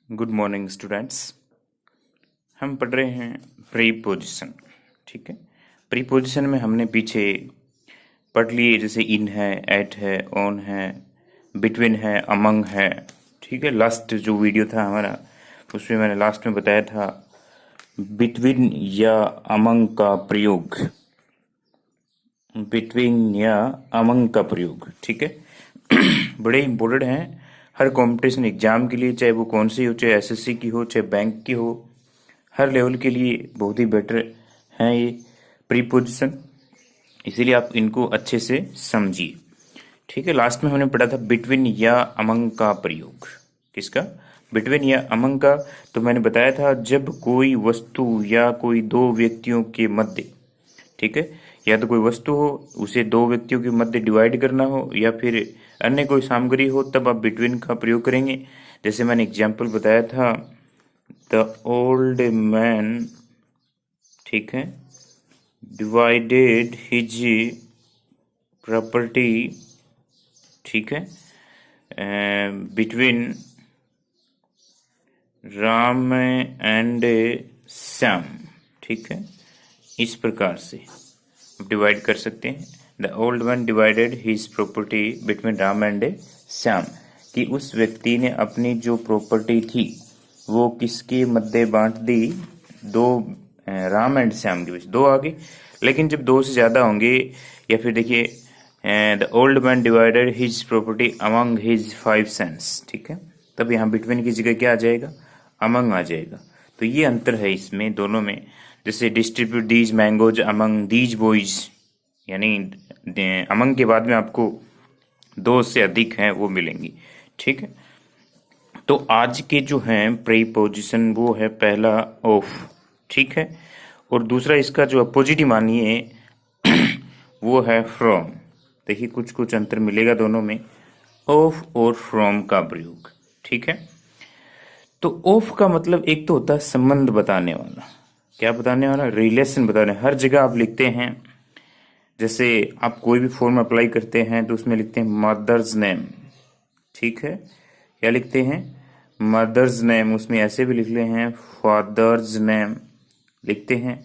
Good morning students. हम पढ़ रहे हैं प्रीपोजिशन। ठीक है, प्रीपोजिशन में हमने पीछे पढ़ लिए, जैसे इन है, एट है, ऑन है, बिटवीन है, अमंग है। ठीक है, लास्ट जो वीडियो था हमारा उसमें मैंने लास्ट में बताया था बिटवीन या अमंग का प्रयोग, बिटवीन या अमंग का प्रयोग। ठीक है बड़े इंपॉर्टेंट हैं हर कंपटीशन एग्जाम के लिए, चाहे वो कौन सी हो, चाहे एसएससी की हो, चाहे बैंक की हो, हर लेवल के लिए बहुत ही बेटर हैं ये प्रीपोजिशन, इसीलिए आप इनको अच्छे से समझिए। ठीक है, लास्ट में हमने पढ़ा था बिटवीन या अमंग का प्रयोग। किसका? बिटवीन या अमंग का। तो मैंने बताया था जब कोई वस्तु या कोई दो व्यक्तियों के मध्य, ठीक है, या तो कोई वस्तु हो उसे दो व्यक्तियों के मध्य डिवाइड करना हो, या फिर अन्य कोई सामग्री हो, तब आप बिटवीन का प्रयोग करेंगे। जैसे मैंने एग्जाम्पल बताया था, द ओल्ड मैन, ठीक है, डिवाइडेड हिज प्रॉपर्टी, ठीक है, बिटवीन राम एंड श्याम। ठीक है, इस प्रकार से डिवाइड कर सकते हैं। The old man divided his property between Ram and Shyam, कि उस व्यक्ति ने अपनी जो प्रॉपर्टी थी वो किसके मध्य बांट दी? दो, राम एंड श्याम के बीच। दो आगे, लेकिन जब दो से ज्यादा होंगे, या फिर देखिए the old man divided his property among his 5 sons, ठीक है, तब यहाँ बिटवीन की जगह क्या आ जाएगा? अमंग आ जाएगा। तो ये अंतर है इसमें दोनों में। जैसे distribute these mangoes among these boys, यानी अमंग के बाद में आपको दो से अधिक हैं वो मिलेंगी। ठीक है, तो आज के जो हैं प्रीपोजिशन वो है पहला ऑफ, ठीक है, और दूसरा इसका जो अपोजिट ही मानिए वो है फ्रॉम। देखिए कुछ कुछ अंतर मिलेगा दोनों में, ऑफ और फ्रॉम का प्रयोग। ठीक है, तो ऑफ का मतलब एक तो होता है संबंध बताने वाला। क्या बताने वाला? रिलेशन बताने। हर जगह आप लिखते हैं, जैसे आप कोई भी फॉर्म अप्लाई करते हैं तो उसमें लिखते हैं मदर्स नेम, ठीक है, क्या लिखते हैं? Mother's name. उसमें ऐसे भी लिख ले हैं फादर्स नेम लिखते हैं।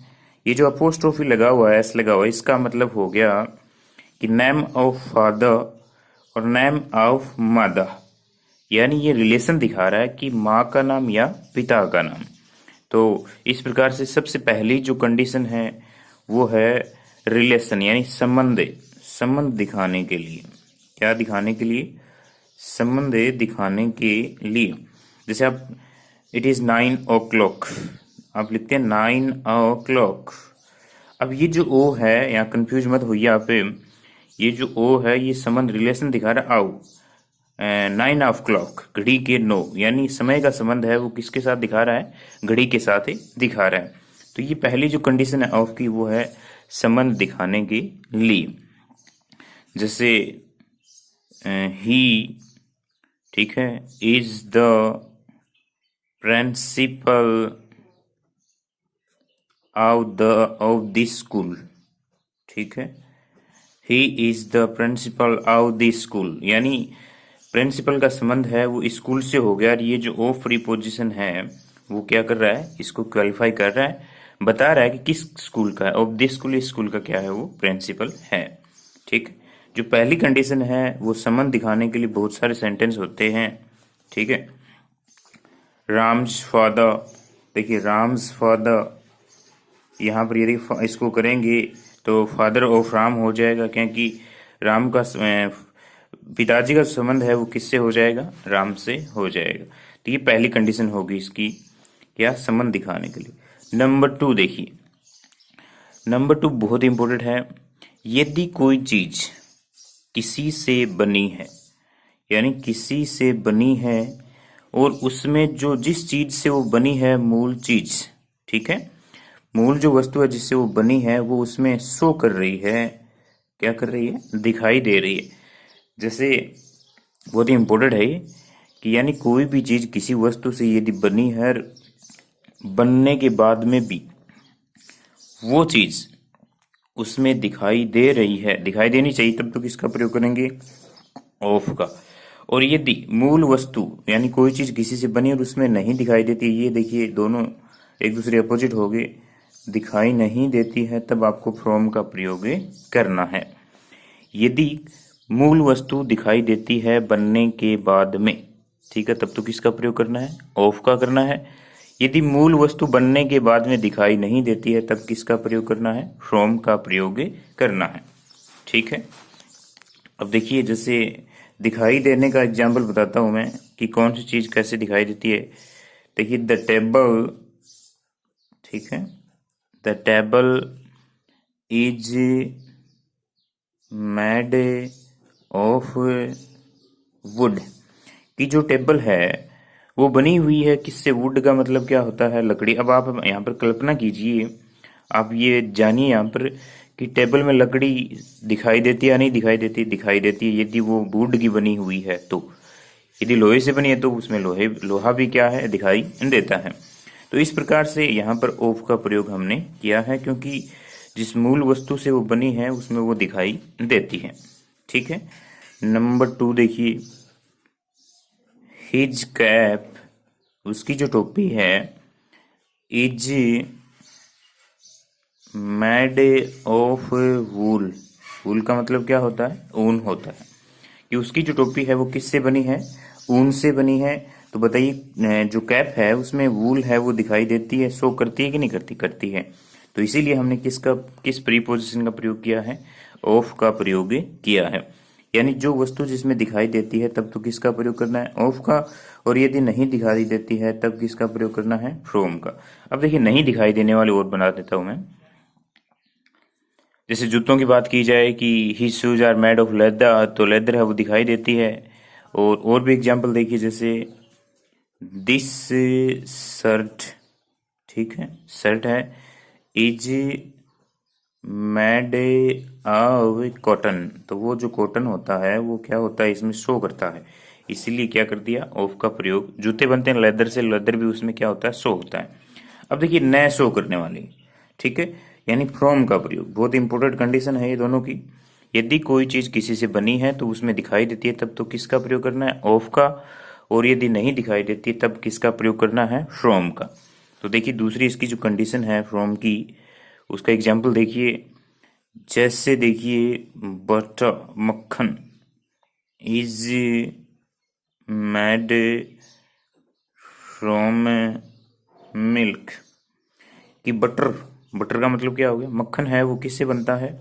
ये जो अपोस्ट्रोफी लगा हुआ है, एस लगा हुआ है, इसका मतलब हो गया कि नेम ऑफ फादर और नेम ऑफ मदर, यानी ये रिलेशन दिखा रहा है कि माँ का नाम या पिता का नाम। तो इस प्रकार से सबसे पहली जो कंडीशन है वो है रिलेशन, यानी संबंध। संबंध दिखाने के लिए, क्या दिखाने के लिए? संबंध दिखाने के लिए। जैसे आप इट इज 9 o'clock, आप लिखते हैं 9 o'clock। अब ये जो ओ है, यहाँ कंफ्यूज मत होइए आप, ये जो ओ है ये संबंध रिलेशन दिखा रहा है आओ 9 o'clock, घड़ी के 9, यानी समय का संबंध है वो किसके साथ दिखा रहा है? घड़ी के साथ ही दिखा रहा है। तो ये पहली जो कंडीशन है ऑफ की वो है संबंध दिखाने के लिए। जैसे ही, ठीक है, is the principle of this school, ठीक है, he is the principle of this school, यानी प्रिंसिपल का संबंध है वो स्कूल से हो गया। और ये जो ऑफ प्रीपोजिशन है वो क्या कर रहा है? इसको क्वालिफाई कर रहा है, बता रहा है कि किस स्कूल का है। ऑफ दिस स्कूल, इस स्कूल का क्या है? वो प्रिंसिपल है। ठीक, जो पहली कंडीशन है वो संबंध दिखाने के लिए बहुत सारे सेंटेंस होते हैं। ठीक है, राम्स फादर, देखिए राम्स फादर, यहाँ पर यदि इसको करेंगे तो फादर ऑफ राम हो जाएगा, क्योंकि राम का पिताजी का संबंध है वो किससे हो जाएगा? राम से हो जाएगा। तो ये पहली कंडीशन होगी इसकी, क्या? संबंध दिखाने के लिए। नंबर 2 देखिए, नंबर 2 बहुत इंपॉर्टेंट है। यदि कोई चीज किसी से बनी है, यानी किसी से बनी है और उसमें जो जिस चीज से वो बनी है, मूल चीज, ठीक है, मूल जो वस्तु है जिससे वो बनी है वो उसमें शो कर रही है, क्या कर रही है? दिखाई दे रही है। जैसे बहुत ही इंपॉर्टेंट है ये कि यानी कोई भी चीज किसी वस्तु से यदि बनी है, बनने के बाद में भी वो चीज उसमें दिखाई दे रही है, दिखाई देनी चाहिए, तब तो किसका प्रयोग करेंगे? ऑफ का। और यदि मूल वस्तु यानी कोई चीज किसी से बनी और उसमें नहीं दिखाई देती, ये देखिए दोनों एक दूसरे अपोजिट हो गए, दिखाई नहीं देती है, तब आपको फ्रॉम का प्रयोग करना है। यदि मूल वस्तु दिखाई देती है बनने के बाद में, ठीक है, तब तो किसका प्रयोग करना है? ऑफ का करना है। यदि मूल वस्तु बनने के बाद में दिखाई नहीं देती है, तब किसका प्रयोग करना है? फ्रॉम का प्रयोग करना है। ठीक है, अब देखिए जैसे दिखाई देने का एग्जाम्पल बताता हूं मैं कि कौन सी चीज कैसे दिखाई देती है। देखिए द टेबल, ठीक है, the table is made of would, की जो टेबल है वो बनी हुई है किससे? वुड का मतलब क्या होता है? लकड़ी। अब आप यहाँ पर कल्पना कीजिए, आप ये जानिए यहाँ पर कि टेबल में लकड़ी दिखाई देती है या नहीं दिखाई देती? दिखाई देती है यदि वो वुड की बनी हुई है तो। यदि लोहे से बनी है तो उसमें लोहा भी क्या है? दिखाई देता है। तो इस प्रकार से यहाँ पर ऑफ का प्रयोग हमने किया है, क्योंकि जिस मूल वस्तु से वो बनी है उसमें वो दिखाई देती है। ठीक है, नंबर 2 देखिए, हिज कैप, उसकी जो टोपी है, इज मेड ऑफ वूल, वूल का मतलब क्या होता है? ऊन होता है। कि उसकी जो टोपी है वो किससे बनी है? ऊन से बनी है। तो बताइए जो कैप है उसमें वूल है वो दिखाई देती है, शो करती है कि नहीं करती? करती है। तो इसीलिए हमने किस प्रीपोजिशन का प्रयोग किया है? ऑफ का प्रयोग किया है। यानी जो वस्तु जिसमें दिखाई देती है तब तो किसका प्रयोग करना है? ऑफ का। और यदि नहीं दिखाई देती है तब किसका प्रयोग करना है? फ्रॉम का। अब देखिए नहीं दिखाई देने वाले और बना देता हूं मैं। जैसे जूतों की बात की जाए कि his shoes are made of leather, तो लेदर है वो दिखाई देती है। और भी एग्जाम्पल देखिए, जैसे दिस शर्ट, ठीक है, शर्ट है, इज मेड ऑफ कॉटन, तो वो जो कॉटन होता है वो क्या होता है? इसमें शो करता है। इसीलिए क्या कर दिया? ऑफ का प्रयोग। जूते बनते हैं लेदर से, लेदर भी उसमें क्या होता है? शो होता है। अब देखिए नए शो करने वाली, ठीक है, यानी फ्रॉम का प्रयोग। बहुत इंपॉर्टेंट कंडीशन है ये दोनों की। यदि कोई चीज किसी से बनी है तो उसमें दिखाई देती है, तब तो किसका प्रयोग करना है? ऑफ का। और यदि नहीं दिखाई देती तब किसका प्रयोग करना है? फ्रॉम का। तो देखिए दूसरी इसकी जो कंडीशन है फ्रॉम की, उसका एग्जाम्पल देखिए। जैसे देखिए बटर, मक्खन, इज मेड फ्रॉम मिल्क, कि बटर, बटर का मतलब क्या हो गया? मक्खन है वो किससे बनता है?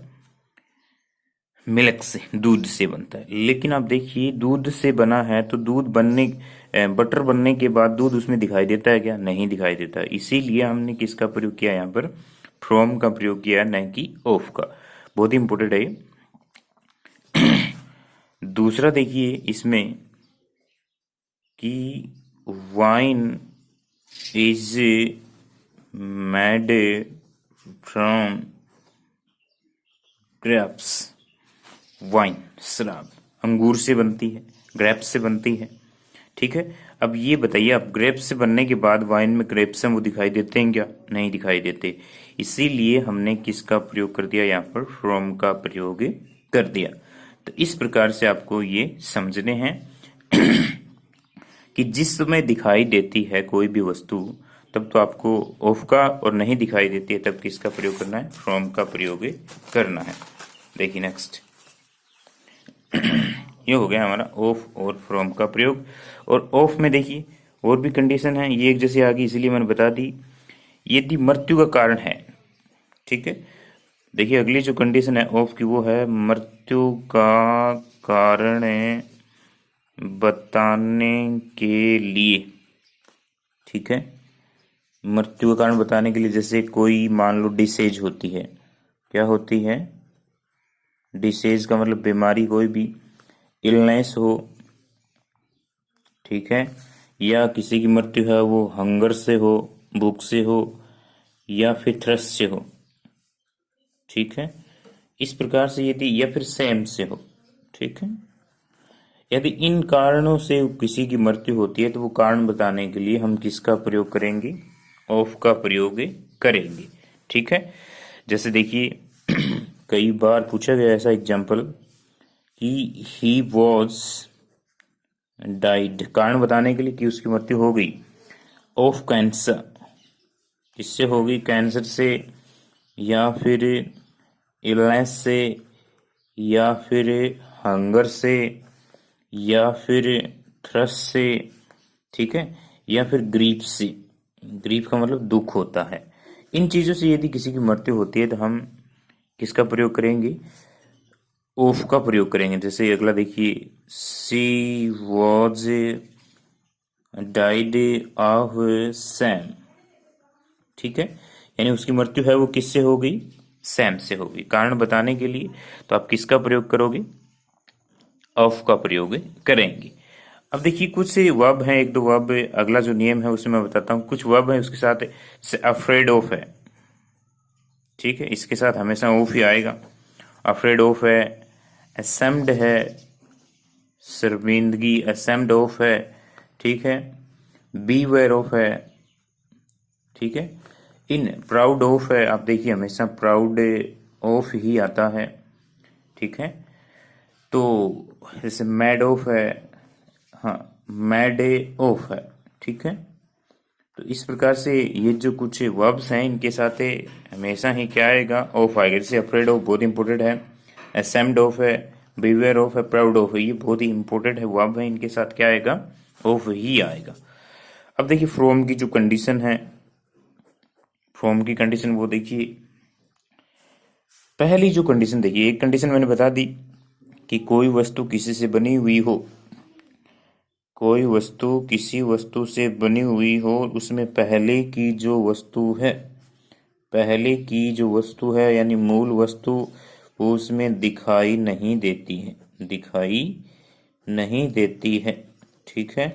मिल्क से, दूध से बनता है। लेकिन आप देखिए दूध से बना है तो दूध बनने, बटर बनने के बाद दूध उसमें दिखाई देता है क्या? नहीं दिखाई देता। इसीलिए हमने किसका प्रयोग किया यहाँ पर? फ्रॉम का प्रयोग किया, न कि ऑफ का। बहुत ही इंपॉर्टेंट है ये। दूसरा देखिए इसमें कि wine is made from grapes, wine शराब अंगूर से बनती है, ग्रेप्स से बनती है। ठीक है, अब ये बताइए आप ग्रेप्स से बनने के बाद वाइन में ग्रेप्स हैं वो दिखाई देते हैं क्या? नहीं दिखाई देते। इसीलिए हमने किसका प्रयोग कर दिया यहाँ पर? फ्रॉम का प्रयोग कर दिया। तो इस प्रकार से आपको ये समझने हैं कि जिस समय दिखाई देती है कोई भी वस्तु तब तो आपको ऑफ का, और नहीं दिखाई देती है तब किसका प्रयोग करना है? फ्रॉम का प्रयोग करना है। देखिए नेक्स्ट, ये हो गया हमारा ऑफ और फ्रॉम का प्रयोग। और ऑफ में देखिए और भी कंडीशन है, ये एक जैसे आ गई इसीलिए मैंने बता दी। यदि मृत्यु का कारण है, ठीक है, देखिए अगली जो कंडीशन है ऑफ की वो है मृत्यु का कारण बताने के लिए। ठीक है, मृत्यु का कारण बताने के लिए, जैसे कोई मान लो डिसेज होती है, क्या होती है? डिसेज का मतलब बीमारी, कोई भी इलनेस हो, ठीक है, या किसी की मृत्यु है वो हंगर से हो, भूख से हो, या फिर थ्रस्ट से हो। ठीक है, इस प्रकार से यदि, या फिर सेम से हो, ठीक है, यदि इन कारणों से किसी की मृत्यु होती है तो वो कारण बताने के लिए हम किसका प्रयोग करेंगे? ऑफ का प्रयोग करेंगे। ठीक है, जैसे देखिए कई बार पूछा गया ऐसा एग्जाम्पल कि ही वॉज डाइड, कारण बताने के लिए कि उसकी मृत्यु हो गई। ऑफ कैंसर, किससे होगी? कैंसर से, या फिर इलनेस से, या फिर हंगर से, या फिर थ्रस से, ठीक है, या फिर ग्रीफ से। ग्रीफ का मतलब दुख होता है। इन चीजों से यदि किसी की मृत्यु होती है तो हम किसका प्रयोग करेंगे? ऑफ का प्रयोग करेंगे। जैसे अगला देखिए, सी वॉज डाइड ऑफ सैम, ठीक है, यानी उसकी मृत्यु है वो किससे हो गई? सैम से हो गई। कारण बताने के लिए तो आप किसका प्रयोग करोगे? ऑफ का प्रयोग करेंगे। अब देखिए कुछ वर्ब हैं, एक दो वर्ब, अगला जो नियम है उसमें मैं बताता हूँ। कुछ वर्ब है उसके साथ अफ्रेड ऑफ है, ठीक है, इसके साथ हमेशा ऑफ ही आएगा। अफ्रेड ऑफ है, असेम्ड है, शर्मिंदगी, असेम्ड ऑफ है, ठीक है, बी वेयर ऑफ है, ठीक है। इन प्राउड ऑफ है, आप देखिए हमेशा प्राउड ऑफ ही आता है, ठीक है। तो जैसे मैड ऑफ है, हाँ, मैड ऑफ है, ठीक है। तो इस प्रकार से ये जो कुछ वर्ब्स हैं इनके साथ हमेशा ही क्या आएगा? ऑफ आएगा। जैसे अफ्रेड ऑफ बहुत इंपॉर्टेंट है, असेम्ड ऑफ है, बिवेयर ऑफ है, प्राउड ऑफ है, ये बहुत ही इंपॉर्टेंट है वर्ब है, इनके साथ क्या आएगा? ऑफ ही आएगा। अब देखिए फ्रॉम की जो कंडीशन है, फ्रॉम की कंडीशन वो देखिए, पहली जो कंडीशन देखिए, एक कंडीशन मैंने बता दी कि कोई वस्तु किसी से बनी हुई हो, कोई वस्तु किसी वस्तु से बनी हुई हो, उसमें पहले की जो वस्तु है, पहले की जो वस्तु है यानी मूल वस्तु, वो उसमें दिखाई नहीं देती है, दिखाई नहीं देती है, ठीक है।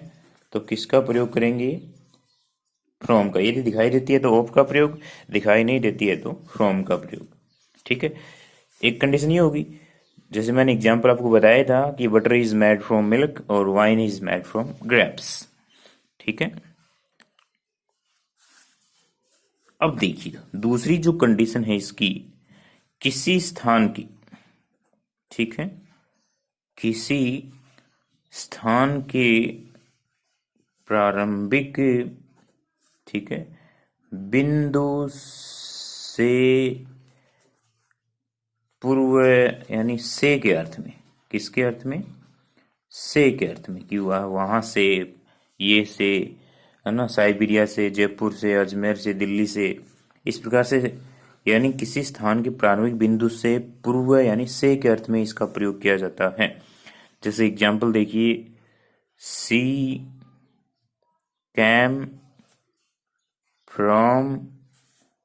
तो किसका प्रयोग करेंगे? फ्रॉम का। यदि दिखाई देती है तो ऑफ का प्रयोग, दिखाई नहीं देती है तो फ्रॉम का प्रयोग, ठीक है। एक कंडीशन ये होगी, जैसे मैंने एग्जाम्पल आपको बताया था कि butter is made from milk और wine is made from grapes, ठीक है। अब देखिए दूसरी जो कंडीशन है इसकी, किसी स्थान की, ठीक है, किसी स्थान के प्रारंभिक, ठीक है, बिंदु से पूर्व, यानी से के अर्थ में, किसके अर्थ में? से के अर्थ में, कि वह वहां से, ये से, है ना, साइबेरिया से, जयपुर से, अजमेर से, दिल्ली से, इस प्रकार से, यानी किसी स्थान के प्रारंभिक बिंदु से पूर्व यानी से के अर्थ में इसका प्रयोग किया जाता है। जैसे एग्जाम्पल देखिए, सी कैम फ्रॉम,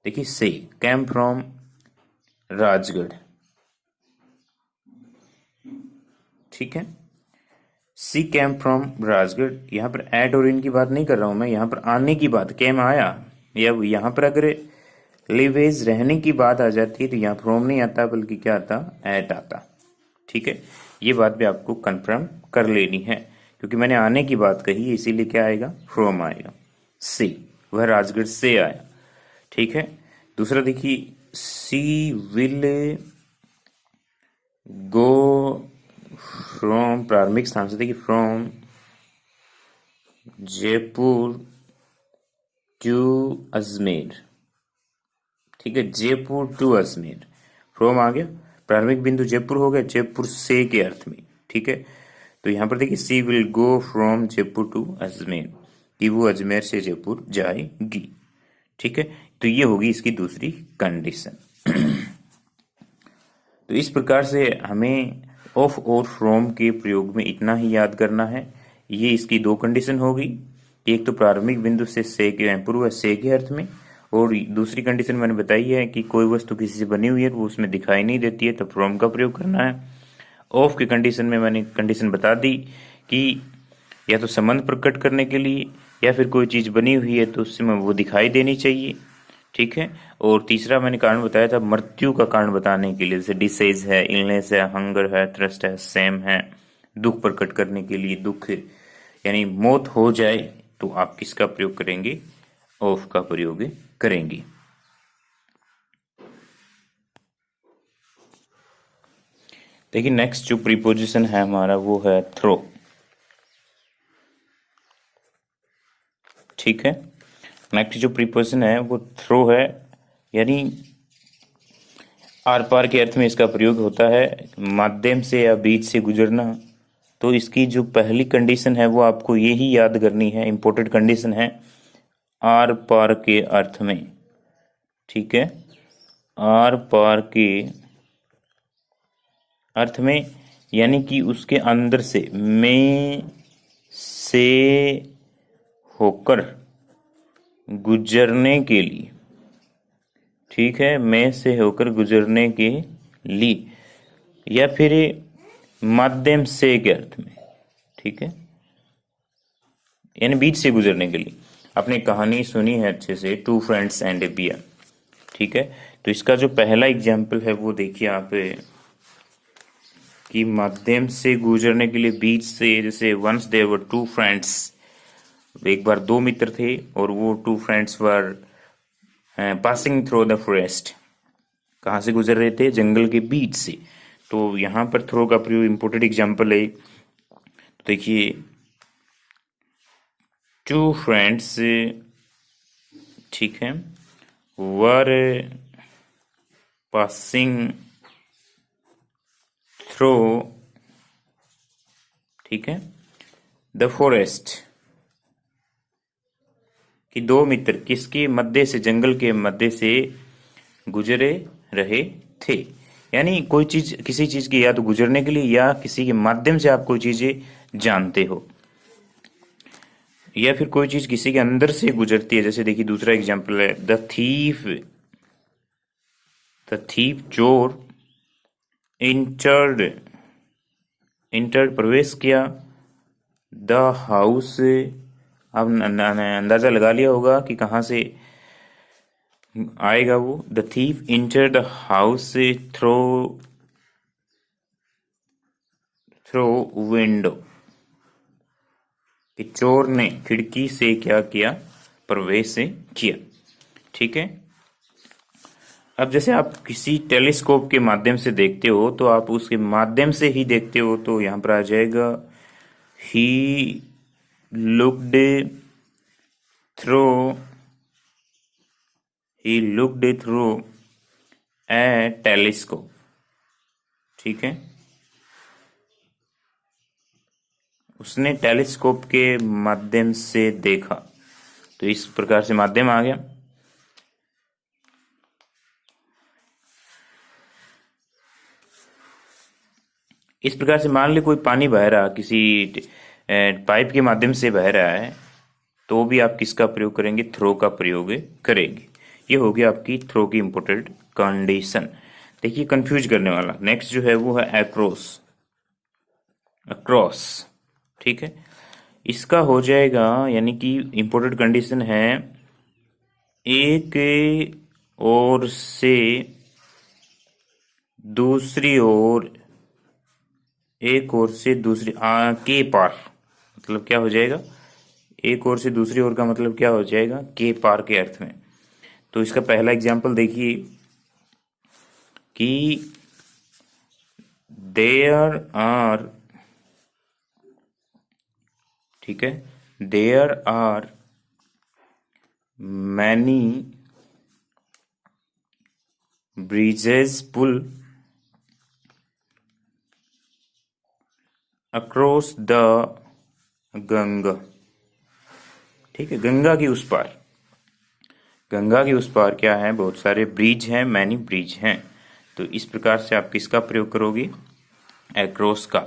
देखिए से कैम फ्रॉम राजगढ़, ठीक है। सी कैम फ्रॉम राजगढ़, यहाँ पर एट और इन की बात नहीं कर रहा हूं मैं, यहाँ पर आने की बात, कैम आया, या यहाँ पर अगर लिवेज रहने की बात आ जाती है तो यहाँ फ्रॉम नहीं आता बल्कि क्या आता? एट आता, ठीक है। ये बात भी आपको कंफर्म कर लेनी है, क्योंकि मैंने आने की बात कही है इसीलिए क्या आएगा? फ्रॉम आएगा। सी, वह राजगढ़ से आया, ठीक है। दूसरा देखिए, सी विल गो फ्रॉम, प्रारंभिक स्थान से देखिए, फ्रॉम जयपुर टू अजमेर, ठीक है, जयपुर टू अजमेर, फ्रॉम आ गया, प्रारंभिक बिंदु जयपुर हो गया, जयपुर से के अर्थ में, ठीक है। तो यहां पर देखिए, she will go from Jaipur to Ajmer, कि वो अजमेर से जयपुर जाएगी, ठीक है। तो ये होगी इसकी दूसरी कंडीशन। तो इस प्रकार से हमें ऑफ और फ्रॉम के प्रयोग में इतना ही याद करना है। ये इसकी दो कंडीशन होगी, एक तो प्रारंभिक बिंदु से के पूर्व से के अर्थ में, और दूसरी कंडीशन मैंने बताई है कि कोई वस्तु किसी से बनी हुई है वो उसमें दिखाई नहीं देती है तो फ्रॉम का प्रयोग करना है। ऑफ की कंडीशन में मैंने कंडीशन बता दी कि या तो संबंध प्रकट करने के लिए, या फिर कोई चीज बनी हुई है तो उसमें वो दिखाई देनी चाहिए, ठीक है। और तीसरा मैंने कारण बताया था मृत्यु का कारण बताने के लिए, जैसे डिसीज है, इलनेस है, हंगर है, थ्रस्ट है, सेम है, दुख प्रकट करने के लिए, दुख यानी मौत हो जाए तो आप किसका प्रयोग करेंगे? ऑफ का प्रयोग करेंगे। देखिए नेक्स्ट जो प्रीपोजिशन है हमारा वो है थ्रो, ठीक है। नेक्स्ट जो प्रीपोजिशन है वो थ्रो है, यानी आर पार के अर्थ में इसका प्रयोग होता है, माध्यम से या बीच से गुजरना। तो इसकी जो पहली कंडीशन है वो आपको यही याद करनी है, इंपॉर्टेंट कंडीशन है, आर पार के अर्थ में। ठीक है, आर पार के अर्थ में, यानी कि उसके अंदर से, में से होकर गुजरने के लिए। ठीक है, में से होकर गुजरने के लिए, या फिर माध्यम से के अर्थ में। ठीक है, यानी बीच से गुजरने के लिए। आपने कहानी सुनी है अच्छे से, two friends and a beer. ठीक है, तो इसका जो पहला एग्जाम्पल है वो देखिए आप, कि माध्यम से गुजरने के लिए, बीच से। जैसे once there were two friends, एक बार दो मित्र थे और वो two friends were passing through the forest. कहाँ से गुजर रहे थे? जंगल के बीच से। तो यहाँ पर थ्रो का प्रयोग इंपोर्टेंट एग्जाम्पल है। तो देखिए, टू फ्रेंड्स, ठीक है, वर पासिंग थ्रू, ठीक है, द फॉरेस्ट। कि दो मित्र किसके मध्य से, जंगल के मध्य से गुजरे रहे थे। यानी कोई चीज, किसी चीज की या तो गुजरने के लिए या किसी के माध्यम से आप कोई चीजें जानते हो, या फिर कोई चीज किसी के अंदर से गुजरती है। जैसे देखिए दूसरा एग्जाम्पल है, द थीफ, चोर, इंटर्ड प्रवेश किया, द हाउस। अब अंदाजा लगा लिया होगा कि कहां से आएगा वो। The thief enter the house throw window. कि चोर ने खिड़की से क्या किया? प्रवेश किया। ठीक है, अब जैसे आप किसी टेलीस्कोप के माध्यम से देखते हो तो आप उसके माध्यम से ही देखते हो, तो यहां पर आ जाएगा he looked through a telescope. ठीक है, उसने टेलीस्कोप के माध्यम से देखा। तो इस प्रकार से माध्यम आ गया। इस प्रकार से मान ली कोई पानी बह रहा, किसी पाइप के माध्यम से बह रहा है, तो भी आप किसका प्रयोग करेंगे? थ्रो का प्रयोग करेंगे। ये हो गया आपकी थ्रो की इंपोर्टेंट कंडीशन। देखिए कंफ्यूज करने वाला नेक्स्ट जो है वो है अक्रॉस। ठीक है, इसका हो जाएगा, यानी कि इंपोर्टेंट कंडीशन है, एक ओर से दूसरी ओर, एक ओर से दूसरी के पार। मतलब क्या हो जाएगा? एक ओर से दूसरी ओर का मतलब क्या हो जाएगा? के पार के अर्थ में। तो इसका पहला एग्जाम्पल देखिए कि देयर आर, ठीक है, देयर आर मैनी ब्रिजेस पुल अक्रॉस द गंगा। ठीक है, गंगा की उस पार, गंगा के उस पार क्या है? बहुत सारे ब्रिज हैं, मैनी ब्रिज हैं। तो इस प्रकार से आप किसका प्रयोग करोगे? एक्रॉस का।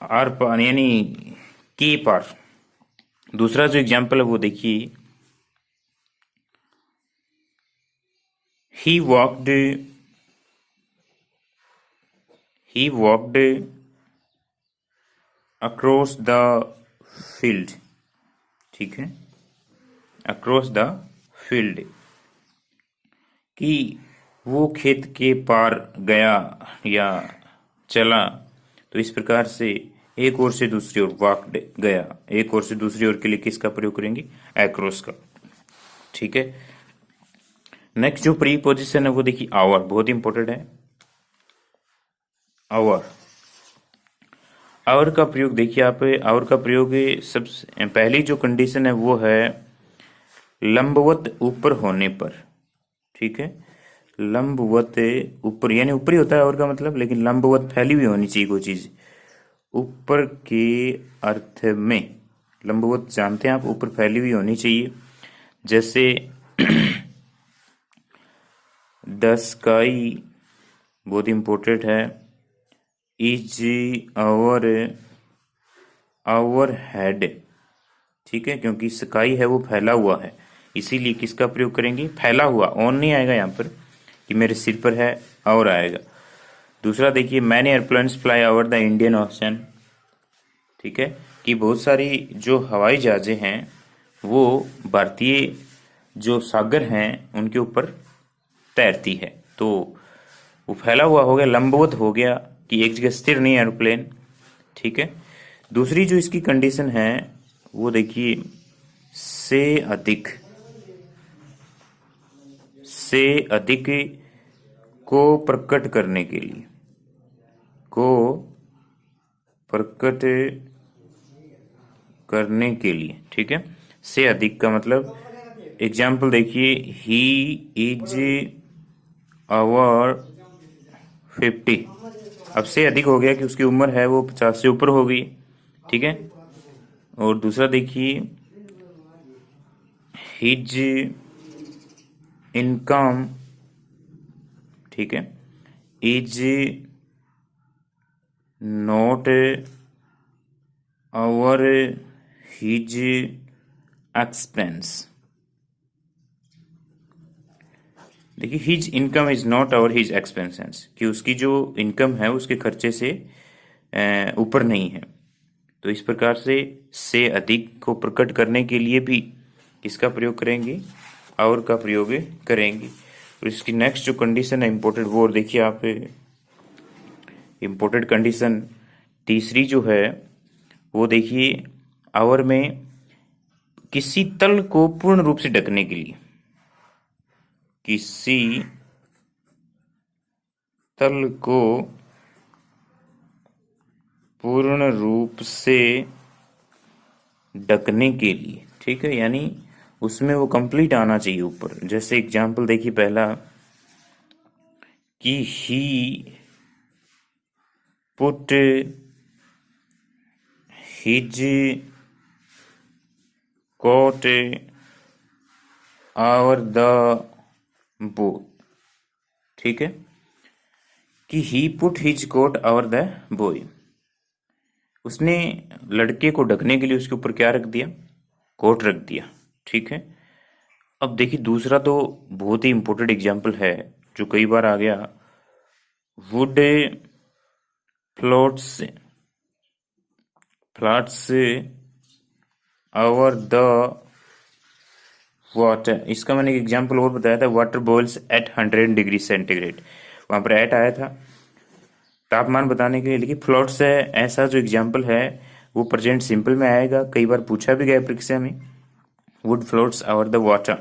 आर पार यानी के पार। दूसरा जो एग्जाम्पल है वो देखिए, he walked across the field. ठीक है, अक्रॉस द फील्ड, कि वो खेत के पार गया या चला। तो इस प्रकार से एक ओर से दूसरी ओर वॉकड गया, एक ओर से दूसरी ओर के लिए किसका प्रयोग करेंगे? एक्रॉस का। ठीक है, नेक्स्ट जो प्रीपोजिशन है वो देखिए आवर, बहुत इंपॉर्टेंट है। आवर, और का प्रयोग देखिए आप, और का प्रयोग सबसे पहली जो कंडीशन है वो है लंबवत ऊपर होने पर, ठीक है। लंबवत ऊपर यानी ऊपर ही होता है और का मतलब, लेकिन लंबवत फैली हुई होनी चाहिए कोई चीज ऊपर के अर्थ में। लंबवत जानते हैं आप, ऊपर फैली हुई होनी चाहिए। जैसे द स्काई बहुत इंपॉर्टेंट है, इज आवर आवर हेड, ठीक है, क्योंकि स्काई है वो फैला हुआ है, इसीलिए किसका प्रयोग करेंगे, फैला हुआ। ऑन नहीं आएगा यहाँ पर कि मेरे सिर पर है, और आएगा। दूसरा देखिए, many airplanes fly over the Indian ocean, ठीक है, कि बहुत सारी जो हवाई जहाजें हैं वो भारतीय जो सागर हैं उनके ऊपर तैरती है। तो वो फैला हुआ हो गया, लंबवत हो गया कि एक जगह स्थिर नहीं एरोप्लेन, ठीक है। दूसरी जो इसकी कंडीशन है वो देखिए, से अधिक को प्रकट करने के लिए, को प्रकट करने के लिए, ठीक है। से अधिक का मतलब, एग्जाम्पल देखिए, ही इज आवर 50। अब से अधिक हो गया कि उसकी उम्र है वो 50 से ऊपर हो गई, ठीक है। और दूसरा देखिए, हिज इनकम, ठीक है, is not over his expense. देखिए, his income is not over his expenses, कि उसकी जो इनकम है उसके खर्चे से ऊपर नहीं है। तो इस प्रकार से अधिक को प्रकट करने के लिए भी किसका प्रयोग करेंगे, और का प्रयोग करेंगे। और इसकी नेक्स्ट जो कंडीशन है इंपॉर्टेंट, वो देखिए आप, इंपॉर्टेंट कंडीशन तीसरी जो है वो देखिए, आवर में किसी तल को पूर्ण रूप से ढकने के लिए, किसी तल को पूर्ण रूप से ढकने के लिए, ठीक है, यानी उसमें वो कंप्लीट आना चाहिए ऊपर। जैसे एग्जाम्पल देखिए, पहला कि he put his coat over the bow, ठीक है, कि he put his coat over the boy, उसने लड़के को ढकने के लिए उसके ऊपर क्या रख दिया, कोट रख दिया, ठीक है। अब देखिए, दूसरा तो बहुत ही इंपॉर्टेंट एग्जाम्पल है जो कई बार आ गया, wood floats floods over the water. इसका मैंने एक एग्जाम्पल और बताया था, water boils at 100 degree centigrade, वहां पर एट आया था तापमान बताने के लिए। लेकिन फ्लोट्स है, ऐसा जो एग्जाम्पल है वो प्रेजेंट सिंपल में आएगा, कई बार पूछा भी गया परीक्षा में, would floats over the water.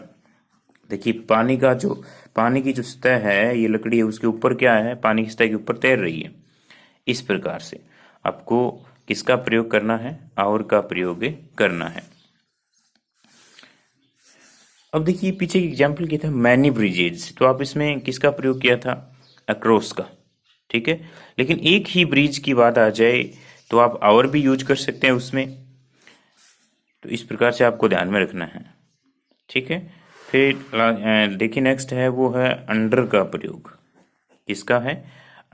देखिए, पानी की जो सतह है, ये लकड़ी है, उसके ऊपर क्या है, पानी की सतह के ऊपर तैर रही है। इस प्रकार से आपको किसका प्रयोग करना है, और का प्रयोग करना है। अब देखिए, पीछे एग्जाम्पल किया था मैनी ब्रिजेज, तो आप इसमें किसका प्रयोग किया था, अक्रॉस का, ठीक है। लेकिन एक ही ब्रिज की बात आ जाए तो आप और भी यूज कर सकते हैं उसमें। तो इस प्रकार से आपको ध्यान में रखना है, ठीक है। फिर देखिए, नेक्स्ट है वो है अंडर का प्रयोग। किसका है,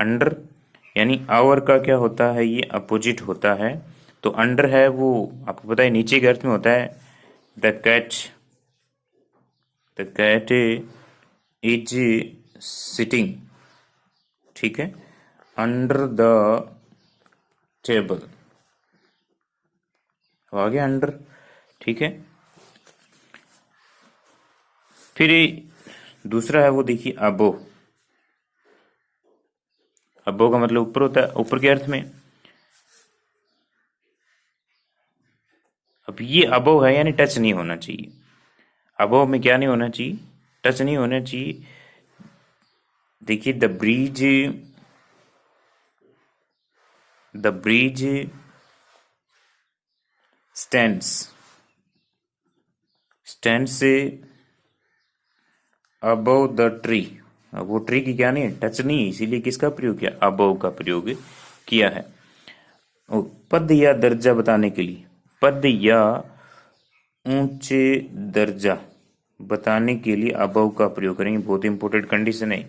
अंडर, यानी आवर का क्या होता है, ये अपोजिट होता है। तो अंडर है वो आपको पता है नीचे के अर्थ में होता है, द कैट इज सिटिंग, ठीक है, अंडर द टेबल, आ गया अंडर, ठीक है। फिर दूसरा है वो देखिए अबो। अबो का मतलब ऊपर होता है, ऊपर के अर्थ में। अब ये अबो है यानी टच नहीं होना चाहिए। अबो में क्या नहीं होना चाहिए, टच नहीं होना चाहिए। देखिए, the bridge the bridge stands से अबव द ट्री। अब वो ट्री की क्या नहीं है, टच नहीं, इसीलिए किसका प्रयोग किया, अबव का प्रयोग किया है। पद या दर्जा बताने के लिए, पद या ऊंचे दर्जा बताने के लिए अबव का प्रयोग करेंगे, बहुत इंपॉर्टेंट कंडीशन है,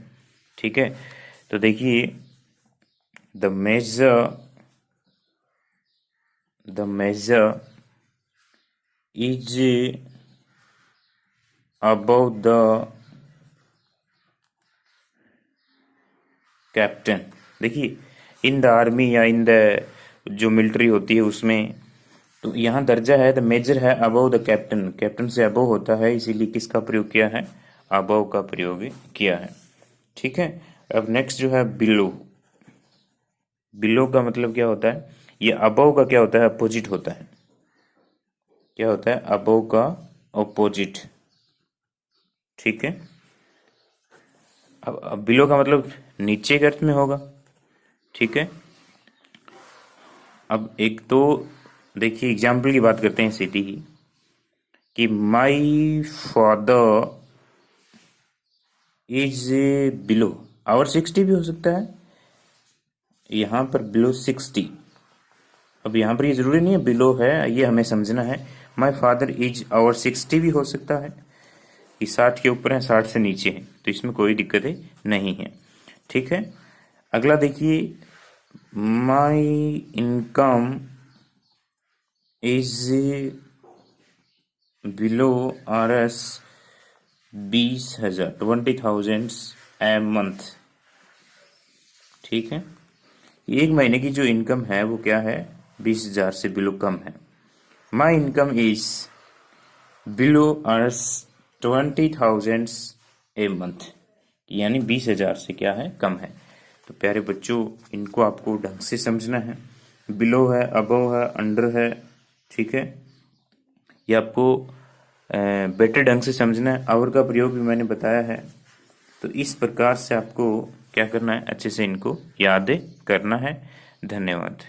ठीक है। तो देखिए the major is above the captain. देखिए इन द आर्मी या इन द जो मिलिट्री होती है उसमें, तो यहाँ दर्जा है द मेजर है अबव द कैप्टन, कैप्टन से अबव होता है, इसीलिए किसका प्रयोग किया है, अबव का प्रयोग किया है, ठीक है। अब नेक्स्ट जो है बिलो। बिलो का मतलब क्या होता है, ये अबव का क्या होता है, अपोजिट होता है। क्या होता है, अबव का अपोजिट, ठीक है। अब बिलो का मतलब नीचे के अर्थ में होगा, ठीक है। अब एक तो देखिए एग्जाम्पल की बात करते हैं सीधी ही, कि my father is below our 60 भी हो सकता है, यहाँ पर बिलो 60। अब यहाँ पर ये जरूरी नहीं है बिलो है, ये हमें समझना है। माई फादर इज आवर 60 भी हो सकता है कि 60 के ऊपर है, 60 से नीचे है, तो इसमें कोई दिक्कत नहीं है, ठीक है। अगला देखिए my income is below RS 20,000 20,000 a month, ठीक है। एक महीने की जो इनकम है वो क्या है, 20,000 से बिलो कम है। My income is below RS 20,000 a month, यानी 20,000 से क्या है, कम है। तो प्यारे बच्चों इनको आपको ढंग से समझना है, बिलो है, अबव है, अंडर है, ठीक है। ये आपको बेटर ढंग से समझना है। आवर का प्रयोग भी मैंने बताया है, तो इस प्रकार से आपको क्या करना है, अच्छे से इनको याद करना है। धन्यवाद।